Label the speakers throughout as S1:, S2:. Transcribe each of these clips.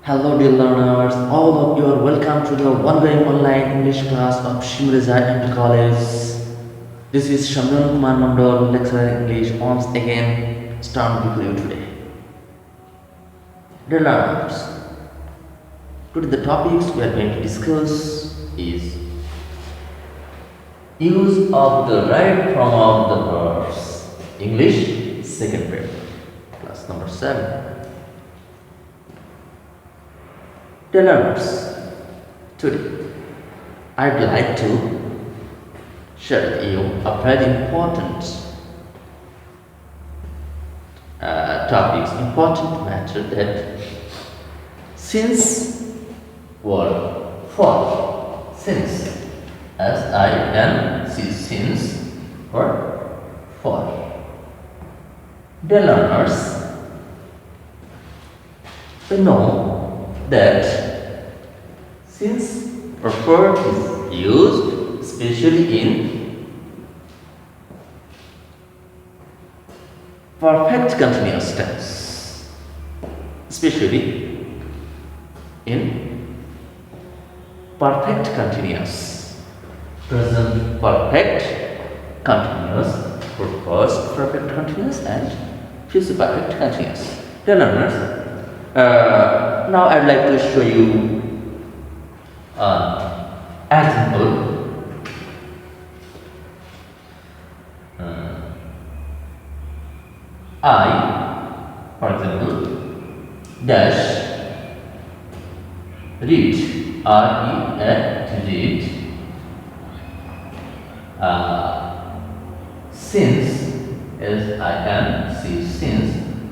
S1: Hello dear learners, all of you are welcome to the ongoing online English class of SHIMU-REZA MT College. This is Shamran Kumar Mandal, lecturer in English, once again stand with you today. Dear learners, today the topics we are going to discuss is use of the right form of the verbs. English, second paper, class number 7. Dear learners, today I'd like to share with you a very important important matter that since word for, since, S-I-N-C, since or for. Dear learners, we know that since or for is used especially in perfect continuous tense, especially in perfect continuous, present perfect continuous, past perfect continuous and future perfect continuous. Dear learners, now I'd like to show you an example. I, for example, dash read, read, since, S-I-N-C, since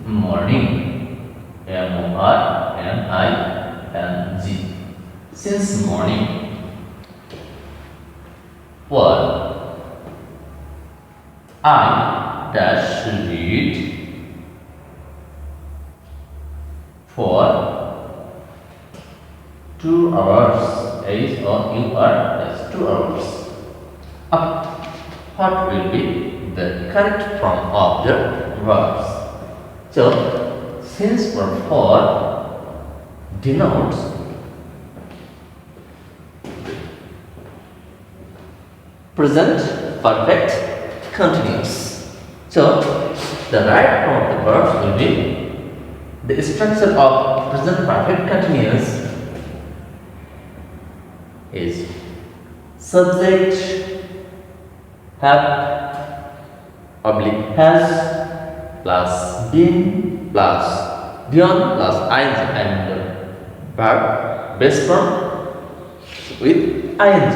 S1: morning, M-O-R-N-I-N-G, since morning. What? I dash read for 2 hours. H-O-U-R, 2 hours. What will be the correct form of the verbs? So, since or for denotes present perfect continuous. So, the right form of the verbs will be the structure of present perfect continuous is subject have oblique has plus been plus beyond plus ing and verb base form with ing.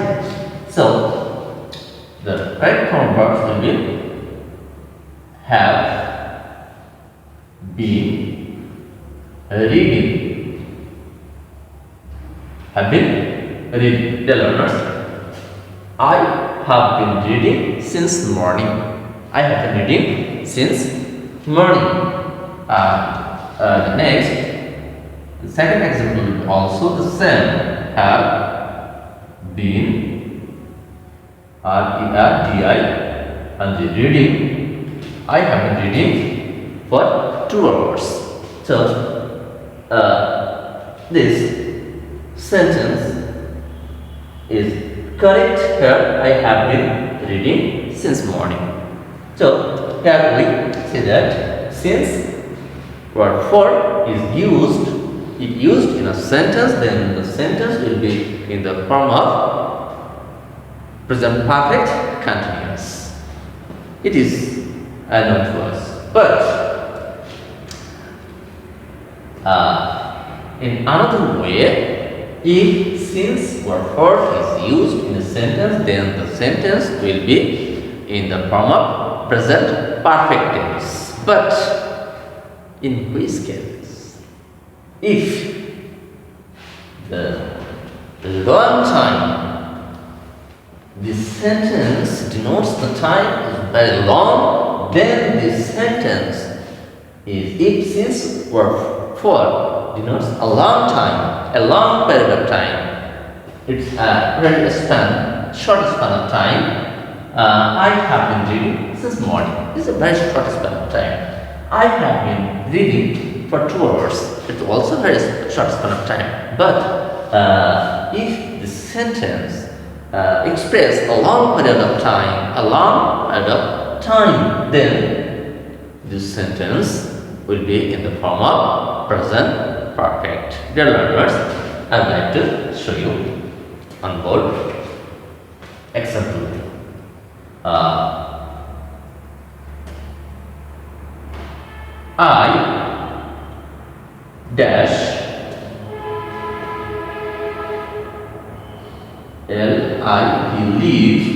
S1: So the right form verbs will be have been reading, have been reading. Dear learners, I have been reading since morning. I have been reading since morning. The second example is also the same. Have been R-E-R-D-I and reading. I have been reading for 2 hours. So this sentence is correct here. I have been reading since morning. So here we say that since word for is used, if used in a sentence, then the sentence will be in the form of present perfect continuous. It is unknown to us, but in another way, if since or for is used in a sentence, then the sentence will be in the form of present perfect tense. But in which case, if the long time, this sentence denotes the time is very long, then this sentence is if since or for denotes a long time, a long period of time. It's a very short span of time. I have been reading since morning. This is a very short span of time. I have been reading for 2 hours, it's also very short span of time. But if the sentence express a long period of time, then this sentence will be in the form of present perfect. Dear learners, I would like to show you on board example. I dash live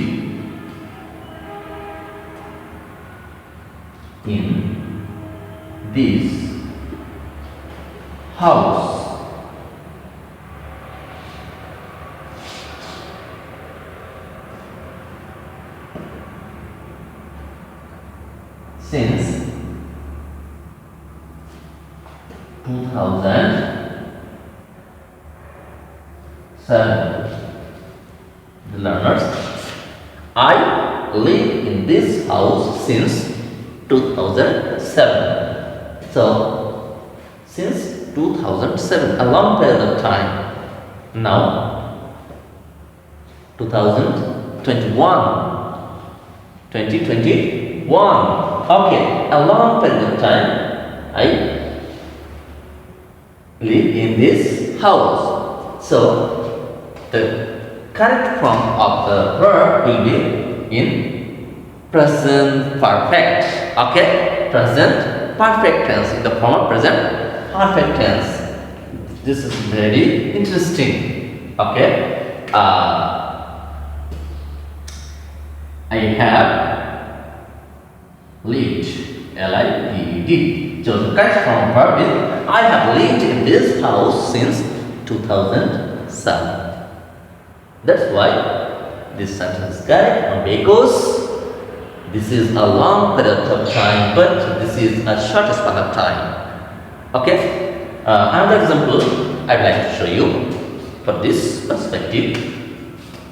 S1: in this house since 2007. The learners, I live in this house since 2007. So, since 2007, a long period of time. Now, 2021. Okay, a long period of time. I live in this house. So, the correct form of the verb will be in present perfect. Okay, present perfect tense, in the form of present perfect tense. This is very interesting. Okay, I have lived, L-I-V-E-D. So the correct form of verb is I have lived in this house since 2007. That's why this sentence is correct, because this is a long period of time, but this is a short span of time. Okay, another example I'd like to show you for this perspective,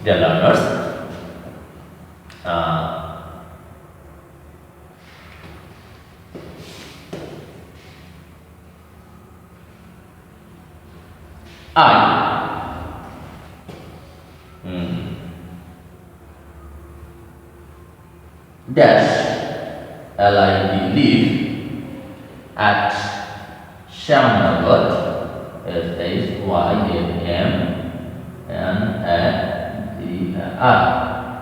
S1: dear learners. Dash live at Shyamnagar, S-H-Y-A-M-N-A-G-A-R,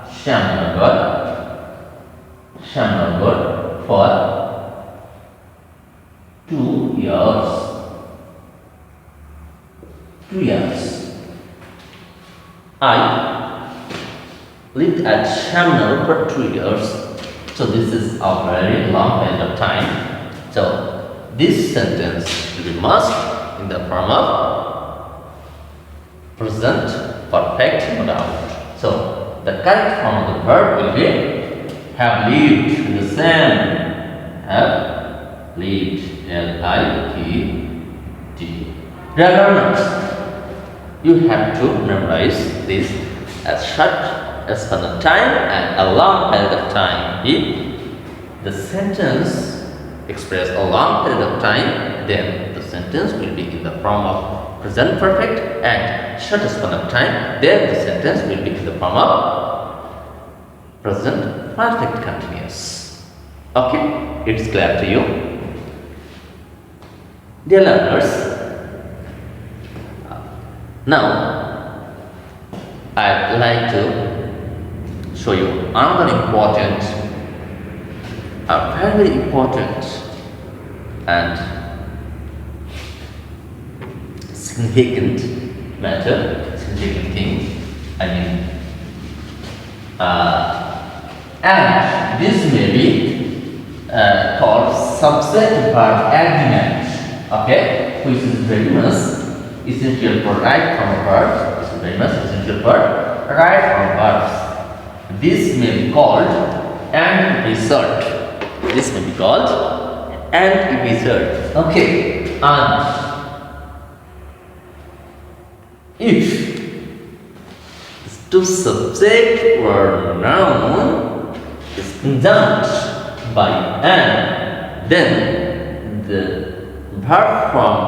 S1: Shyamnagar for 2 years. 2 years. I lived at Shyamnagar for 2 years. So this is a very long period of time. So this sentence will be must in the form of present perfect modal. So the correct form of the verb will be have lived in the same. Have lived, L-I-V-D. Dear learners, you have to memorize this as short span of time and a long period of time. If the sentence expresses a long period of time, then the sentence will be in the form of present perfect, and short span of time, then the sentence will be in the form of present perfect continuous. Okay, it's clear to you? Dear learners, now I'd like to show you another important, a very important and significant matter, significant thing. And this may be called subject verb agreement. Okay, which is very much essential for right form verbs. It's very much essential for right form verbs. This may be called and result. This may be called and result. Okay, and if two subject or noun is conjunct by and, then the verb form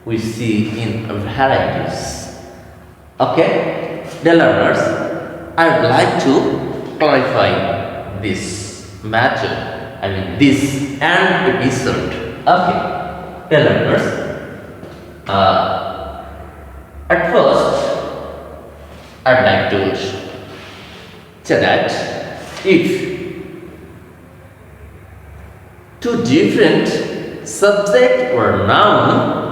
S1: we see in varieties. Okay, dear learners, I would like to clarify this matter, this and episode. Okay, dear learners, at first I'd like to say that if two different subject or noun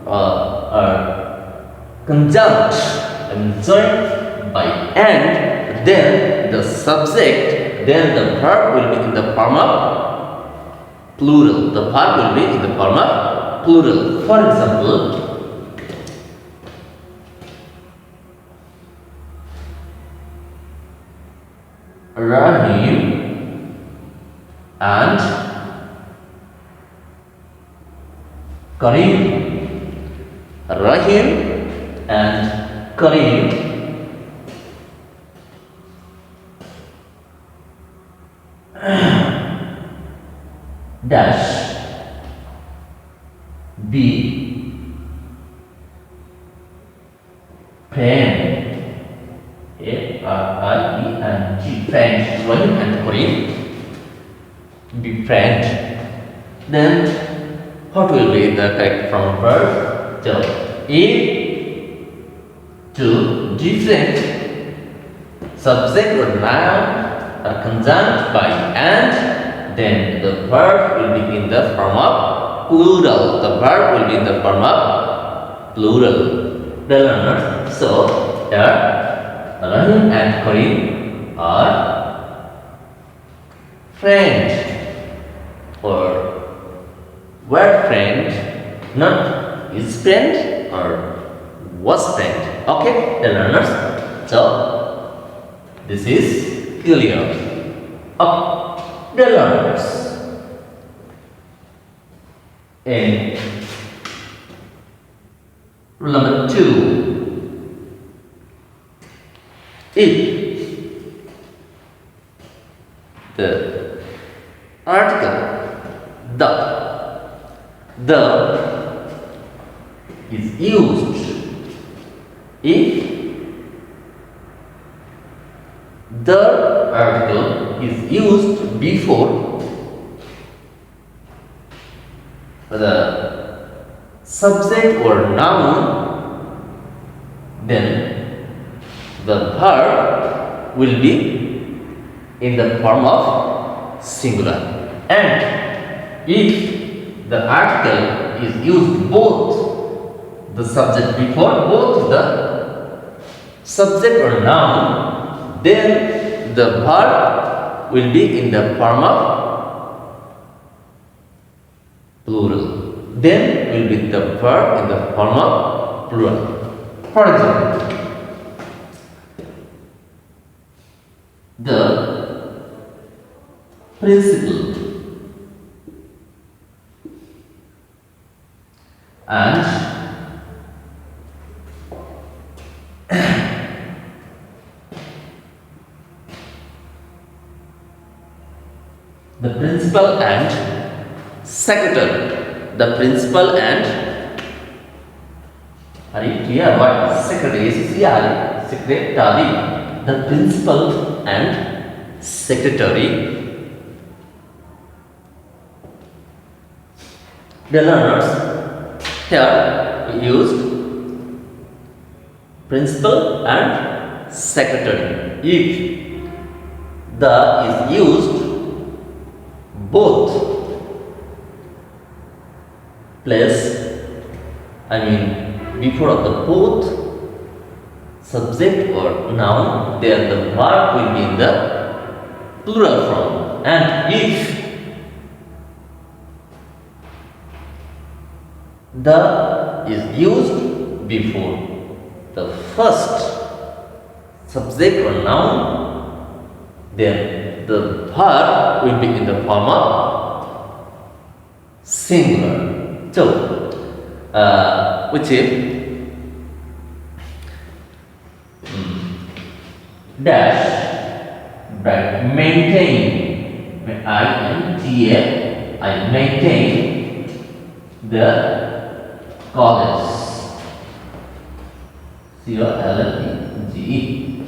S1: are conjunct and joined by and, then the subject, then the verb will be in the form of plural. The verb will be in the form of plural. For example, Rahim and Karim. Rahim and Karim dash be friend. A-R-I-E-N-G, friend. Rahim and Karim be friend. Then what will be the correct form of verb? So, if two different subject or noun are conjunct by and, then the verb will be in the form of plural. The verb will be in the form of plural. The learners, so here Rahim and Karim are friend or were friend, not is friend or was friend. Okay, the learners. So this is clear. The learners. In rule number 2, if the article the is used, if the article is used before the subject or noun, then the verb will be in the form of singular. And if the article is used both the subject before both the subject or noun, then the verb will be in the form of plural. Then will be the verb in the form of plural. For example, the principal and the principal and secretary. The principal and are you clear what secretary is? Secretary. The principal and secretary. The learners, here we used principal and secretary. If the is used both place, before of the both subject or noun, then the verb will be in the plural form. And if the is used before the first subject or noun, then the verb will be in the form of singular. So, which is dash maintain I maintain the college. COLLEGE.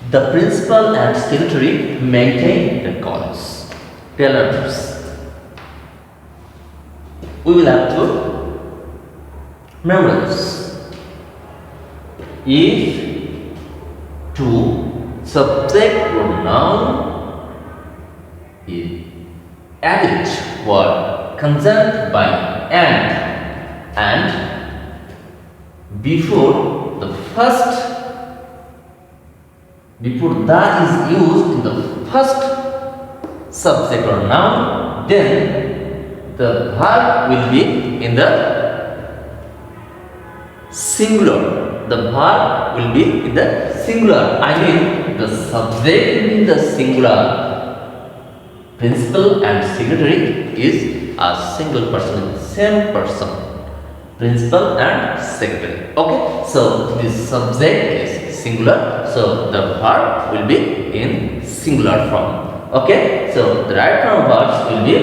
S1: The principal and secretary maintain the college. Tell others. We will have to memorize. If to subject or noun is added word conjunct by and before the is used in the first subject or noun, then the verb will be in the singular. The verb will be in the singular. I mean, the subject will be in the singular. Principal and secretary is a single person, same person. Principal and secretary. Okay, so this subject is singular, so the verb will be in singular form. Okay, so the right form of verbs will be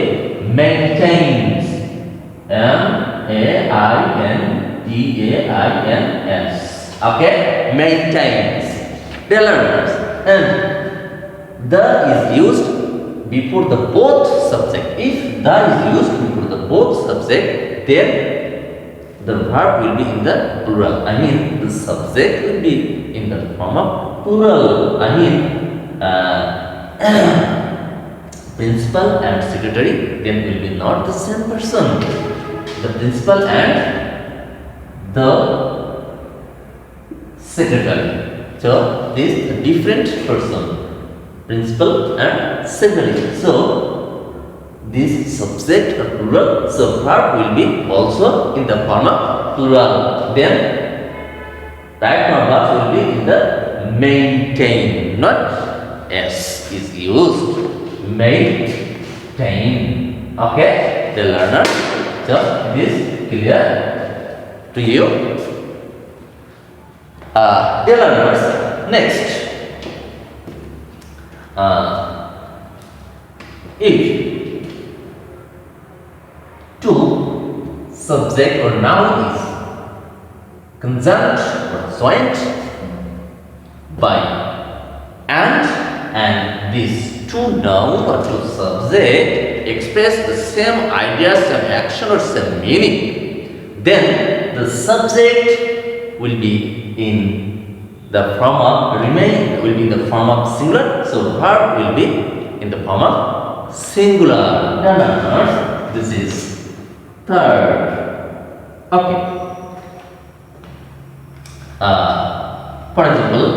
S1: maintains. MAINTAINS. Okay, maintains. Dear learners, and the is used before the both subject. If the is used before the both subject, then the verb will be in the plural. I mean, the subject will be in the form of plural. I mean, principal and secretary, then will be not the same person. The principal and the secretary. So this is a different person. Principal and secretary. So this subject or plural, so verb will be also in the form of plural. Then right form of will be in the maintain, not S is used. Maintain. Okay, the learner. So this clear to you. Dear learners, next. If two subject or noun is conjunct or joined by and these two noun or two subject express the same idea, same action or same meaning, then the subject will be in the form of will be in the form of singular, so verb will be in the form of singular. This is third. Okay. For example,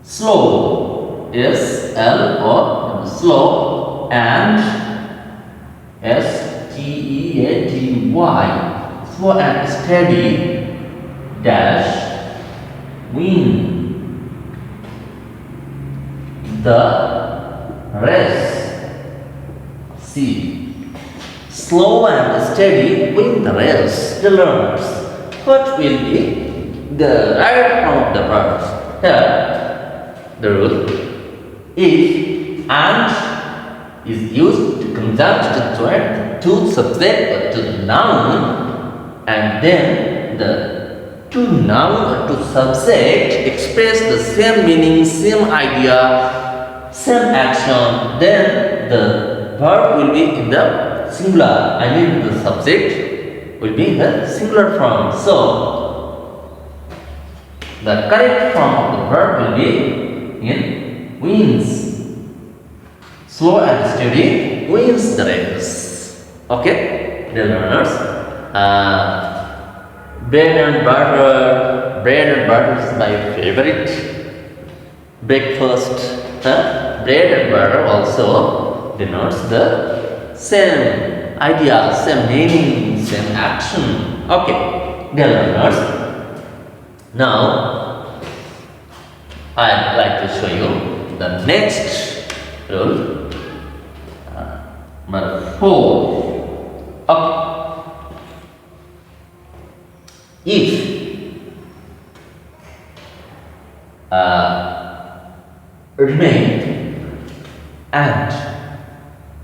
S1: slow, S-L-O, slow, and S-T-E-A-D-Y, slow and steady, dash, win the race. See, slow and steady win the race. The learners, what will be the right form of the verbs? Here, the rule: if and is used to conjunct to join the two subject or to noun, and then the two noun or two subject express the same meaning, same idea, same action, then the verb will be in the singular. I mean, the subject will be in the singular form. So the correct form of the verb will be in wins. Slow and steady wins the race. Okay, dear learners. Bread and butter. Bread and butter is my favorite breakfast. Bread and butter also denotes the same idea, same meaning, same action. Okay, dear learners. Now, I'd like to show you the next rule, number 4. Okay. If remain and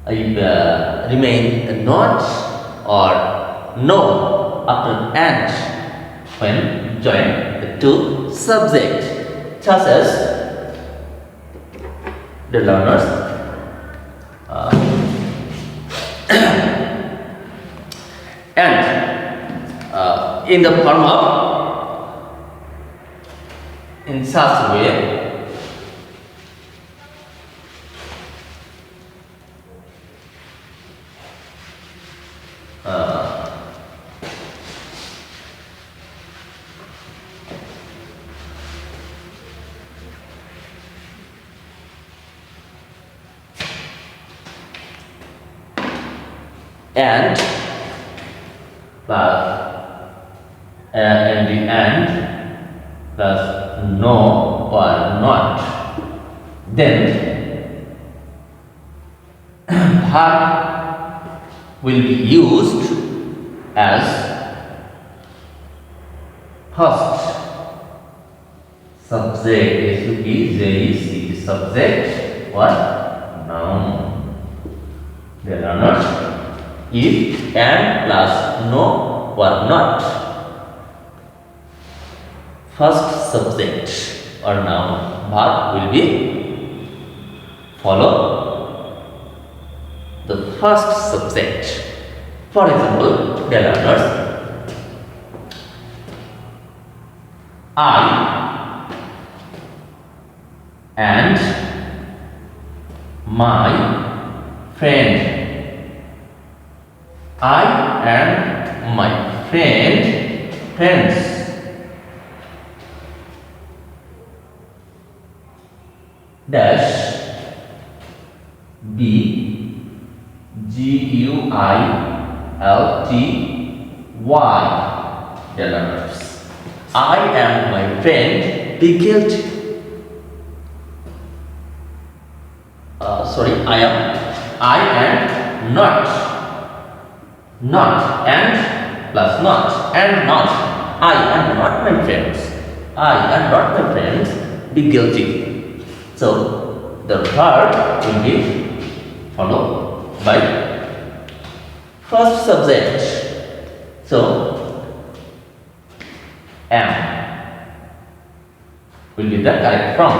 S1: remain not or no after and when join the two subjects, such as the learners and in the form of in such way and plus in the end plus no or not, then verb will be used as first subject. SUB subject what noun. The learners if and plus no or not, first subject or noun verb will be follow the first subject. For example, the learners I and my friend. I and my friends dash B GUILTY the learners. I and my friend be guilty. I and not and plus not and not. I am not my friends. I am not my friends be guilty. So the verb will be followed by first subject. So am will be the correct form.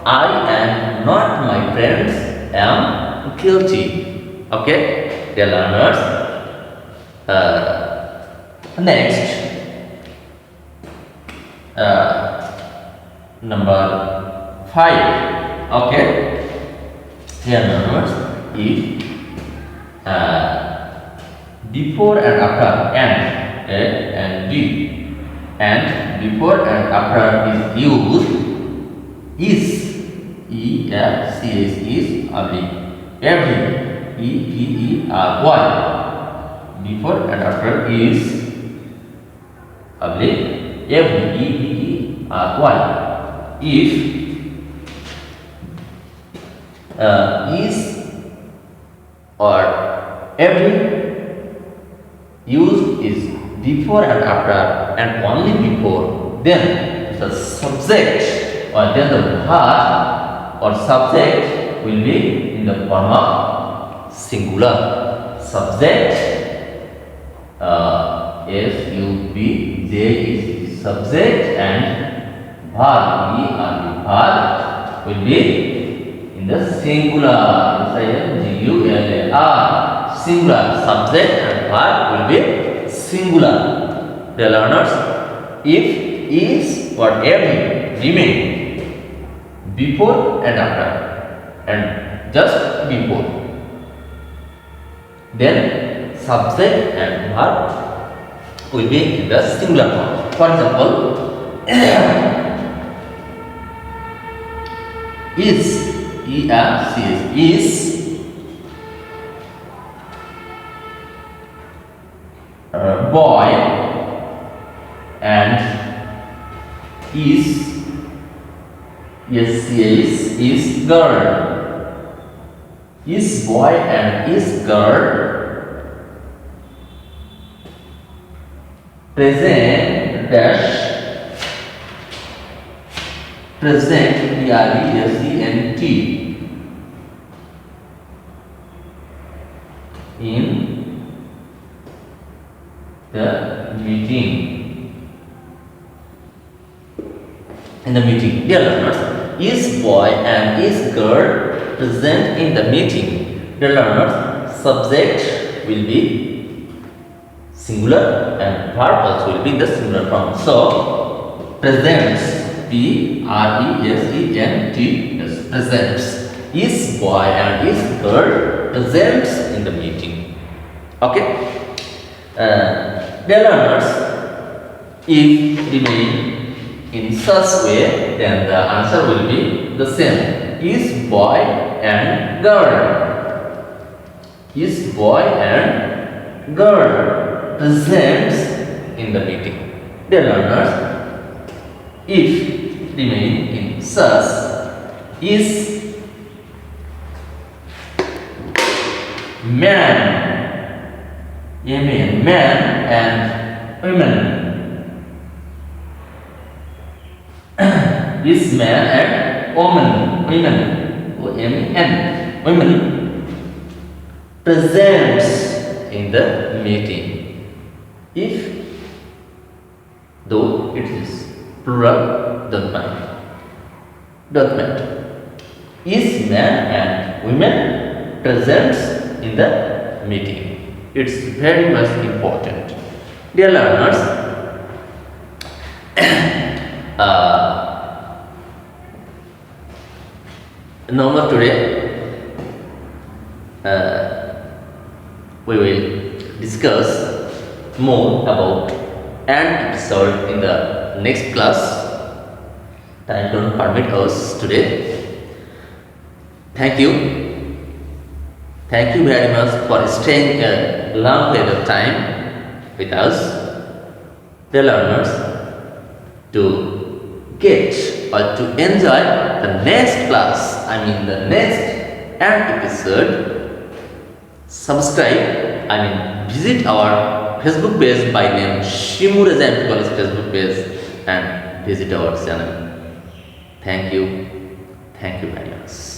S1: I am not my friends am guilty. Okay, dear learners. Next, number 5. Okay, here learners, if before and after and A and D and before and after is used is every before and after is every if is or every used is before and after and only before, then the subject or then the verb or subject will be in the form of singular. Subject SUBJ is the subject and verb will be in the singular. Singular. Subject and verb will be singular. The learners, if is or every remain before and after and just before, then subject and verb will be in the singular form. For example, is boy and is girl. Is boy and is girl present present, present, in the meeting. In the meeting, dear learners, is boy and is girl present in the meeting? Dear learners, subject will be singular and verb also will be in the singular form. So, presents, present, yes, presents. Is boy and is girl presents in the meeting? Okay. Dear learners, if remain in such way, then the answer will be the same. Is boy and girl. Is boy and girl presents in the meeting? Dear learners, if remain in such, is man, man and women. Is man and women, women presents in the meeting? If, though it is plural, doesn't matter. Is man and women presents in the meeting? It's very much important. Dear learners, normal today we will discuss more about an episode in the next class. Time don't permit us today. Thank you very much for staying a long period of time with us, the learners, to get or to enjoy the next class, the next episode. Subscribe, visit our Facebook page by name SHIMU-REZA College Facebook page and visit our channel. Thank you very much.